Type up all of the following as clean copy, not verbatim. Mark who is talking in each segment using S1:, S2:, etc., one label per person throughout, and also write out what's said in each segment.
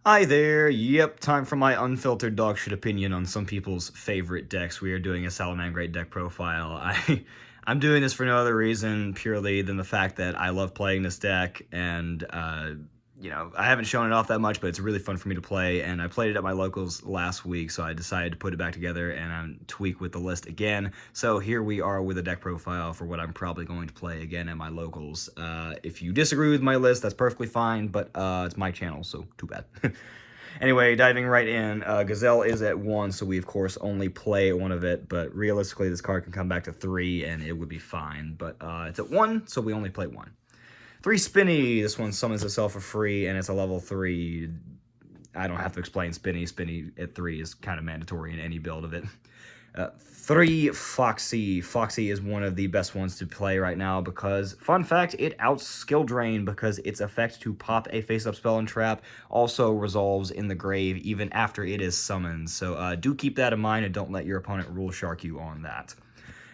S1: Hi there, yep, time for my unfiltered dogshit opinion on some people's favorite decks. We are doing a Salamangreat deck profile. I'm doing this for no other reason purely than the fact that I love playing this deck, and, I haven't shown it off that much, but it's really fun for me to play, and I played it at my locals last week, so I decided to put it back together and tweak with the list again. So here we are with a deck profile for what I'm probably going to play again at my locals. If you disagree with my list, that's perfectly fine, but it's my channel, so too bad. Anyway, diving right in, Gazelle is at 1, so we, of course, only play one of it, but realistically, this card can come back to 3, and it would be fine, but it's at 1, so we only play 1. 3 Spinny, this one summons itself for free, and it's a level 3. I don't have to explain Spinny. Spinny at 3 is kind of mandatory in any build of it. 3 Foxy. Foxy is one of the best ones to play right now because, fun fact, it outs Skill Drain because its effect to pop a face-up spell and trap also resolves in the grave even after it is summoned. So do keep that in mind and don't let your opponent rule shark you on that.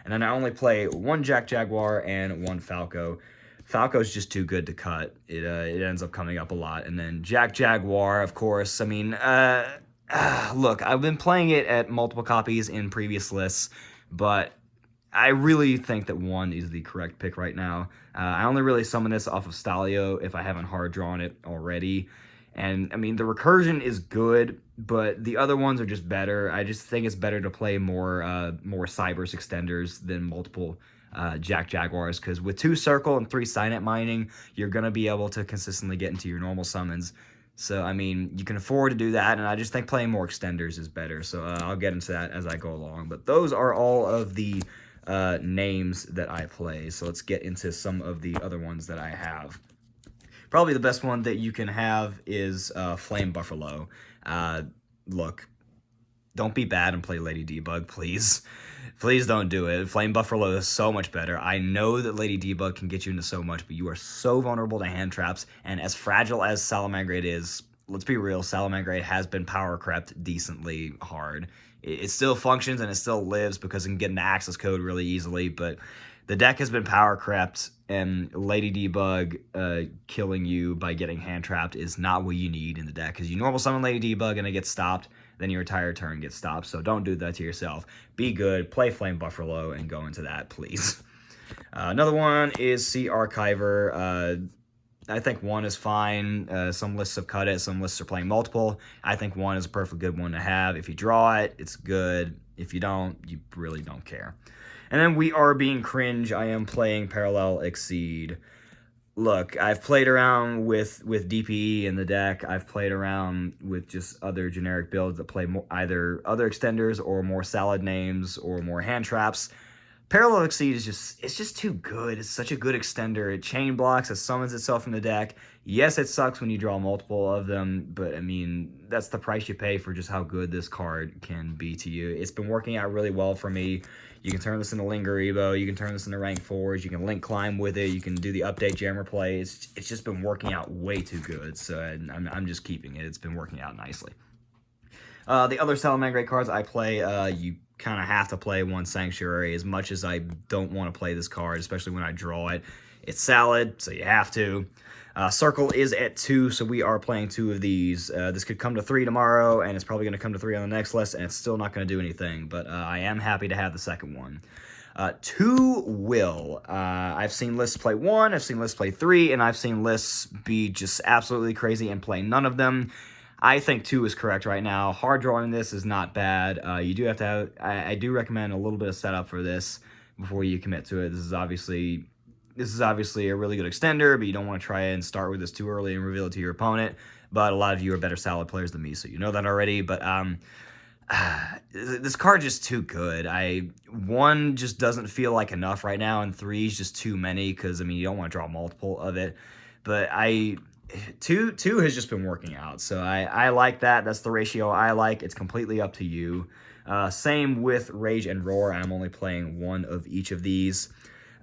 S1: And then I only play 1 Jack Jaguar and 1 Falco. Falco's just too good to cut. It ends up coming up a lot. And then Jack Jaguar, of course. I mean, look, I've been playing it at multiple copies in previous lists, but I really think that 1 is the correct pick right now. I only really summon this off of Stalio if I haven't hard drawn it already. And, I mean, the recursion is good, but the other ones are just better. I just think it's better to play more Cybers extenders than multiple Jack Jaguars, because with 2 Circle and 3 Signet Mining, you're going to be able to consistently get into your normal summons. So, I mean, you can afford to do that, and I just think playing more extenders is better. So, I'll get into that as I go along. But those are all of the names that I play. So, let's get into some of the other ones that I have. Probably the best one that you can have is Flame Buffalo. Look, don't be bad and play Lady Debug, please. Please don't do it. Flame Buffalo is so much better. I know that Lady Debug can get you into so much, but you are so vulnerable to hand traps, and as fragile as Salamangreat is, let's be real, Salamangreat has been power crept decently hard. It still functions and it still lives because it can get into access code really easily, but the deck has been power crept, and Lady Debug killing you by getting hand trapped is not what you need in the deck, because you normal summon Lady Debug and it gets stopped, then your entire turn gets stopped. So don't do that to yourself. Be good, play Flame Buffalo, and go into that, please. Another one is Sea Archiver. I think 1 is fine. Some lists have cut it. Some lists are playing multiple. I think 1 is a perfect good one to have. If you draw it, it's good. If you don't, you really don't care. And then we are being cringe. I am playing Parallel Exceed. Look, I've played around with DPE in the deck. I've played around with just other generic builds that play either other extenders or more salad names or more hand traps. Parallel Exceed is just too good. It's such a good extender. It chain blocks, it summons itself from the deck. Yes, it sucks when you draw multiple of them, but I mean, that's the price you pay for just how good this card can be to you. It's been working out really well for me. You can turn this into Linger Evo, you can turn this into Rank 4s, you can link climb with it, you can do the update jammer play. It's just been working out way too good, so I'm just keeping it. It's been working out nicely. The other Salamangreat cards I play, you kind of have to play 1 Sanctuary, as much as I don't want to play this card, especially when I draw it. It's salad, so you have to. Circle is at 2, so we are playing 2 of these. This could come to 3 tomorrow, and it's probably going to come to 3 on the next list, and it's still not going to do anything, but I am happy to have the second one. 2 Will. I've seen lists play 1, I've seen lists play 3, and I've seen lists be just absolutely crazy and play none of them. I think 2 is correct right now. Hard drawing this is not bad. You do have to have... I do recommend a little bit of setup for this before you commit to it. This is obviously a really good extender, but you don't want to try and start with this too early and reveal it to your opponent. But a lot of you are better salad players than me, so you know that already. But this card is just too good. 1 just doesn't feel like enough right now, and 3 is just too many because, I mean, you don't want to draw multiple of it. But 2 has just been working out, so I like that. That's the ratio I like. It's completely up to you. Same with Rage and Roar. I'm only playing 1 of each of these.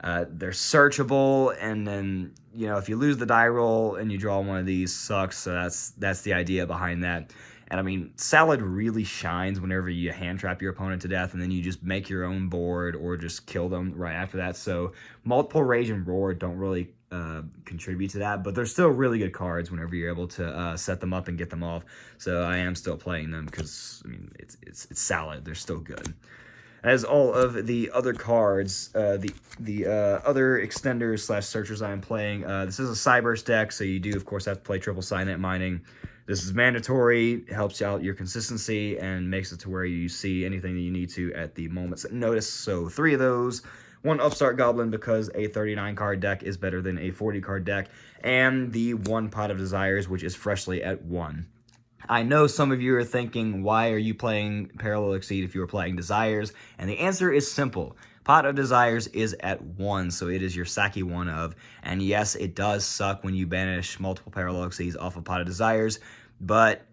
S1: They're searchable, and then, if you lose the die roll and you draw one of these, sucks. So that's the idea behind that. And I mean, Salad really shines whenever you hand trap your opponent to death, and then you just make your own board or just kill them right after that. So multiple Rage and Roar don't really contribute to that, but they're still really good cards whenever you're able to set them up and get them off. So I am still playing them because, I mean, it's solid. They're still good. As all of the other cards, the other extenders slash searchers I am playing, this is a Cyburst deck, so you do, of course, have to play triple Cynet mining. This is mandatory, helps out your consistency, and makes it to where you see anything that you need to at the moment's notice. So 3 of those. 1 Upstart Goblin because a 39-card deck is better than a 40-card deck. And the 1 Pot of Desires, which is freshly at 1. I know some of you are thinking, why are you playing Parallel Exceed if you were playing Desires? And the answer is simple. Pot of Desires is at 1, so it is your Saki 1 of. And yes, it does suck when you banish multiple Parallel Exceeds off of Pot of Desires, but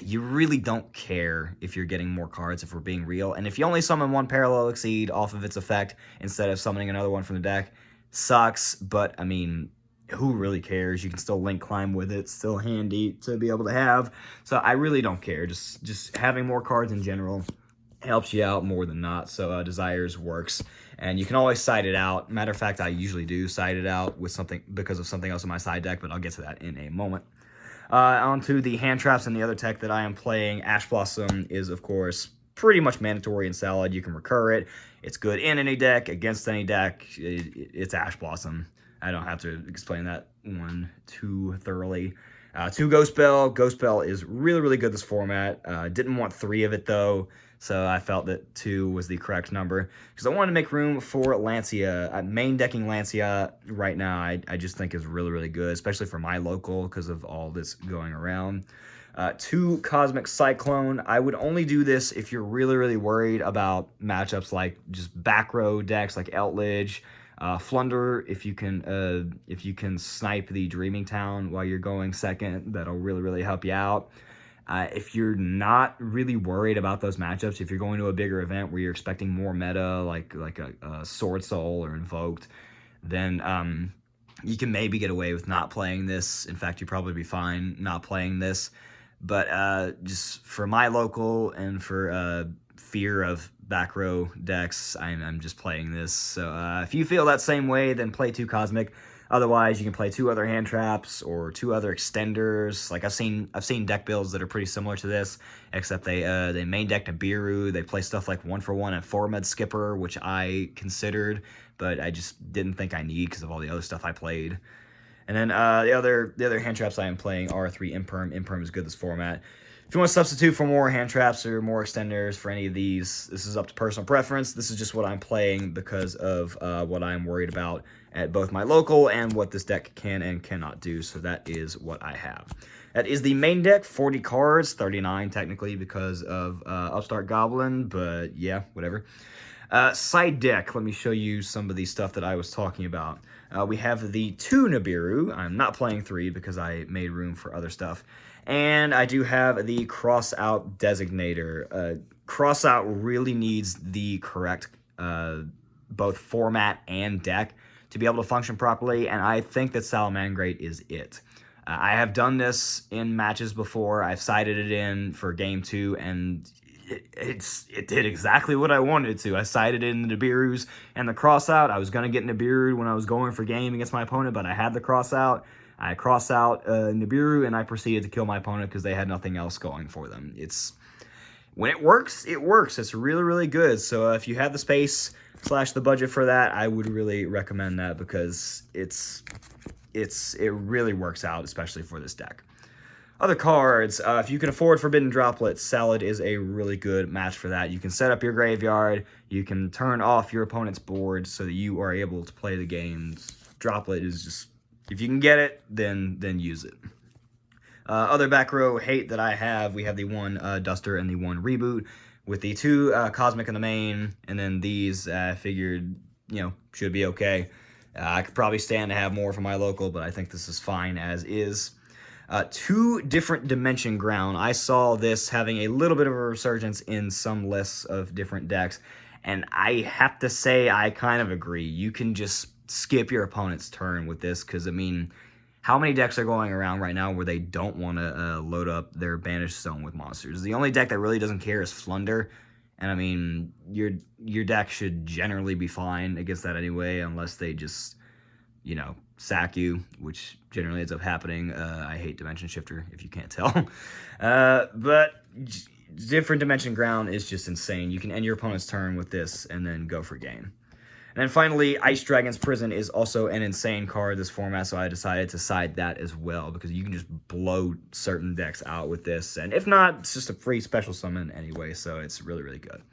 S1: you really don't care if you're getting more cards, if we're being real. And if you only summon 1 Parallel Exceed off of its effect instead of summoning another one from the deck, sucks, but I mean, who really cares? You can still link climb with it, still handy to be able to have. So I really don't care. Just having more cards in general helps you out more than not. So Desires works, and you can always side it out. Matter of fact, I usually do side it out with something because of something else in my side deck, but I'll get to that in a moment. Onto the hand traps and the other tech that I am playing. Ash Blossom is, of course, pretty much mandatory and solid. You can recur it. It's good in any deck, against any deck. It's Ash Blossom. I don't have to explain that one too thoroughly. 2 Ghost Bell. Ghost Bell is really, really good this format. Didn't want 3 of it, though, so I felt that 2 was the correct number because I wanted to make room for Lancia. Main decking Lancia right now, I just think is really, really good, especially for my local because of all this going around. 2 Cosmic Cyclone. I would only do this if you're really, really worried about matchups like just back row decks like Outledge, Flunder. If you can snipe the Dreaming Town while you're going second, that'll really, really help you out. If you're not really worried about those matchups, if you're going to a bigger event where you're expecting more meta, like a Sword Soul or Invoked, then you can maybe get away with not playing this. In fact, you'd probably be fine not playing this. But just for my local and for fear of back row decks, I'm just playing this. So if you feel that same way, then play 2 Cosmic. Otherwise, you can play 2 other hand traps or 2 other extenders. Like I've seen deck builds that are pretty similar to this, except they main deck Nibiru. They play stuff like 1-for-1 and 4-med Skipper, which I considered, but I just didn't think I need because of all the other stuff I played. And then the other hand traps I am playing are 3 Imperm. Imperm is good this format. If you want to substitute for more hand traps or more extenders for any of these, this is up to personal preference. This is just what I'm playing because of what I'm worried about at both my local and what this deck can and cannot do. So that is what I have. That is the main deck, 40 cards, 39 technically because of Upstart Goblin, but yeah, whatever. Side deck, let me show you some of the stuff that I was talking about. We have the 2 Nibiru. I'm not playing 3 because I made room for other stuff. And I do have the Crossout Designator. Crossout really needs the correct both format and deck to be able to function properly, and I think that Salamangreat is it. I have done this in matches before. I've sided it in for game 2, and it did exactly what I wanted it to. I sided in the Nibirus and the Crossout. I was going to get Nibiru when I was going for game against my opponent, but I had the Crossout. I cross out Nibiru, and I proceeded to kill my opponent because they had nothing else going for them. When it works, it works. It's really, really good. So if you have the space / the budget for that, I would really recommend that because it really works out, especially for this deck. Other cards, if you can afford Forbidden Droplets, Salad is a really good match for that. You can set up your graveyard, you can turn off your opponent's board so that you are able to play the games. Droplet is just, if you can get it, then use it. Other back row hate that I have, we have the 1 Duster and the 1 Reboot. With the 2 Cosmic in the main, and then these, I figured, should be okay. I could probably stand to have more for my local, but I think this is fine as is. 2 different Dimension Ground. I saw this having a little bit of a resurgence in some lists of different decks, and I have to say I kind of agree. You can just skip your opponent's turn with this, because, I mean, how many decks are going around right now where they don't want to load up their Banished Stone with monsters? The only deck that really doesn't care is Flunder, and, I mean, your deck should generally be fine against that anyway, unless they just, sack you, which generally ends up happening. I hate Dimension Shifter, if you can't tell. But different Dimension Ground is just insane. You can end your opponent's turn with this and then go for game. And then finally, Ice Dragon's Prison is also an insane card this format, so I decided to side that as well, because you can just blow certain decks out with this. And if not, it's just a free special summon anyway, so it's really, really good.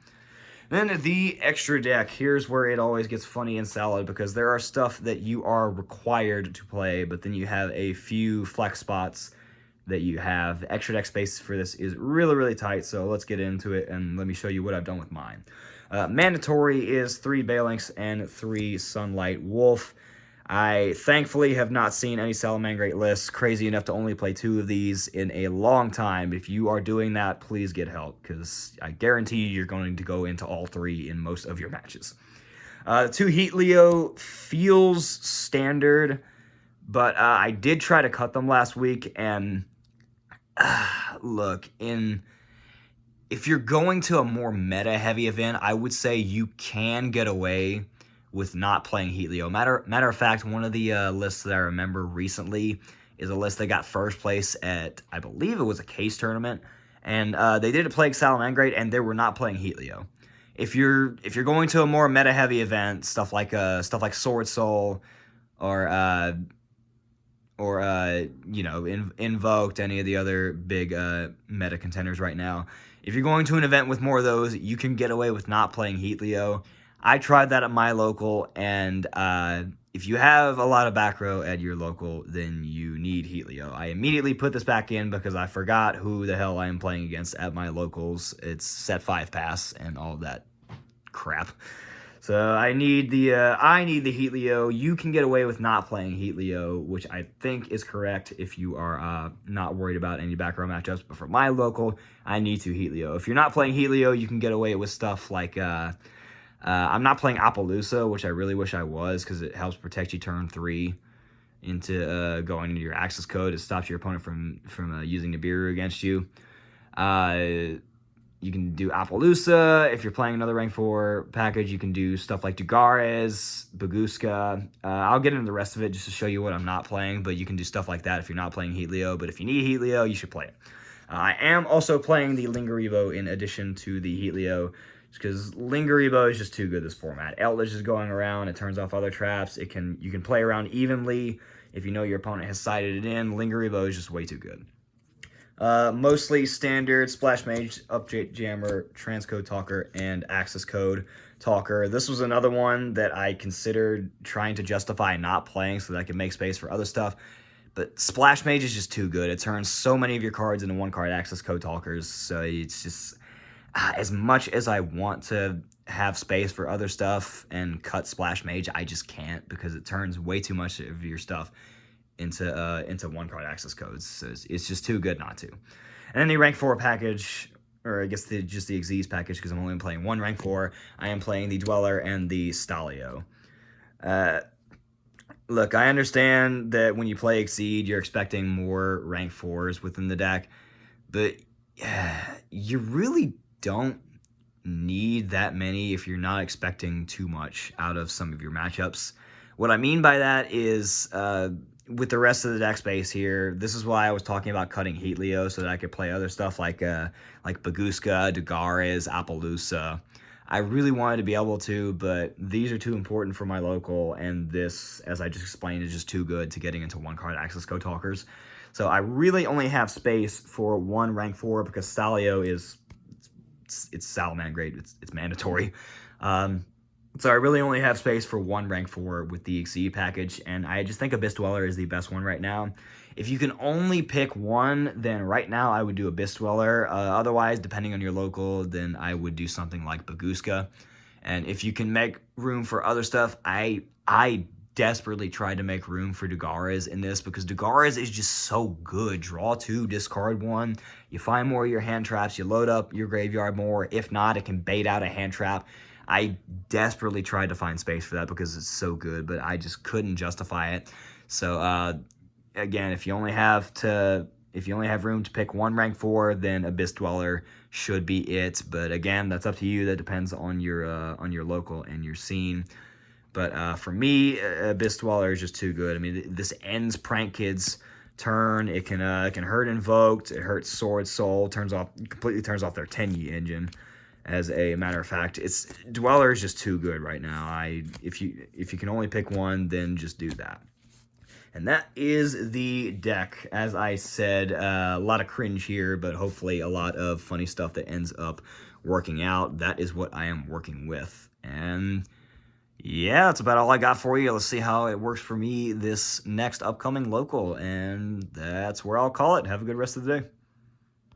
S1: Then the extra deck, here's where it always gets funny and salad, because there are stuff that you are required to play, but then you have a few flex spots that you have. The extra deck space for this is really, really tight, so let's get into it, and let me show you what I've done with mine. Mandatory is 3 Balinks and 3 Sunlight Wolf. I thankfully have not seen any Salamangreat lists crazy enough to only play 2 of these in a long time. If you are doing that, please get help, because I guarantee you're going to go into all 3 in most of your matches. 2 Heat Leo feels standard, but I did try to cut them last week, and look, if you're going to a more meta-heavy event, I would say you can get away with not playing Heat Leo. Matter of fact, one of the lists that I remember recently is a list that got first place at, I believe it was a case tournament, and they did it playing Salamangreat, and they were not playing Heat Leo. If you're going to a more meta-heavy event, stuff like Sword Soul, or you know, Invoked, any of the other big meta contenders right now. If you're going to an event with more of those, you can get away with not playing Heat Leo. I tried that at my local, and if you have a lot of back row at your local, then you need Heat Leo. I immediately put this back in because I forgot who the hell I am playing against at my locals. It's set 5 pass and all that crap. So I need the Heat Leo. You can get away with not playing Heat Leo, which I think is correct if you are not worried about any back row matchups. But for my local, I need to Heat Leo. If you're not playing Heat Leo, you can get away with stuff like I'm not playing Appaloosa, which I really wish I was, because it helps protect you turn 3 into going into your access code. It stops your opponent from using Nibiru against you. You can do Appaloosa. If you're playing another rank 4 package, you can do stuff like Dugares, Baguska. I'll get into the rest of it just to show you what I'm not playing, but you can do stuff like that if you're not playing Heat Leo. But if you need Heat Leo, you should play it. I am also playing the Lingeribo in addition to the Heat Leo, because Lingeribo is just too good this format. Eldritch is going around, it turns off other traps, you can play around evenly. If you know your opponent has sided it in, Lingeribo is just way too good. Mostly standard, Splash Mage, Update Jammer, Transcode Talker, and Access Code Talker. This was another one that I considered trying to justify not playing so that I could make space for other stuff. But Splash Mage is just too good. It turns so many of your cards into 1-card Access Code Talkers, so it's just... as much as I want to have space for other stuff and cut Splash Mage, I just can't, because it turns way too much of your stuff into 1-card access codes. So it's just too good not to. And then the rank 4 package, or I guess just the Exceeds package, because I'm only playing 1 rank 4. I am playing the Dweller and the Stalio. Look, I understand that when you play Exceed, you're expecting more rank 4s within the deck, but you really don't need that many if you're not expecting too much out of some of your matchups. What I mean by that is, with the rest of the deck space here, this is why I was talking about cutting Heat Leo, so that I could play other stuff like Baguska, Dugares, Appaloosa. I really wanted to be able to, but these are too important for my local, and this, as I just explained, is just too good to getting into 1-card access code talkers. So I really only have space for 1 rank 4, because Stalio is... it's Salamangreat, it's mandatory. So I really only have space for 1 rank 4 with the Exceed package, and I just think Abyss Dweller is the best one right now. If you can only pick one, then right now I would do Abyss Dweller. Otherwise, depending on your local, then I would do something like Baguska. And if you can make room for other stuff, I desperately tried to make room for Dugares in this, because Dugares is just so good. Draw 2, discard 1. You find more of your hand traps. You load up your graveyard more. If not, it can bait out a hand trap. I desperately tried to find space for that because it's so good, but I just couldn't justify it. So again, if you only have room to pick 1 rank 4, then Abyss Dweller should be it. But again, that's up to you. That depends on your local and your scene. But for me, Abyss Dweller is just too good. I mean, this ends Prank Kid's turn. It can hurt Invoked. It hurts Sword Soul. Completely turns off their Tenyi engine. As a matter of fact, Dweller is just too good right now. If you can only pick one, then just do that. And that is the deck. As I said, a lot of cringe here, but hopefully a lot of funny stuff that ends up working out. That is what I am working with. And yeah, that's about all I got for you. Let's see how it works for me this next upcoming local. And that's where I'll call it. Have a good rest of the day.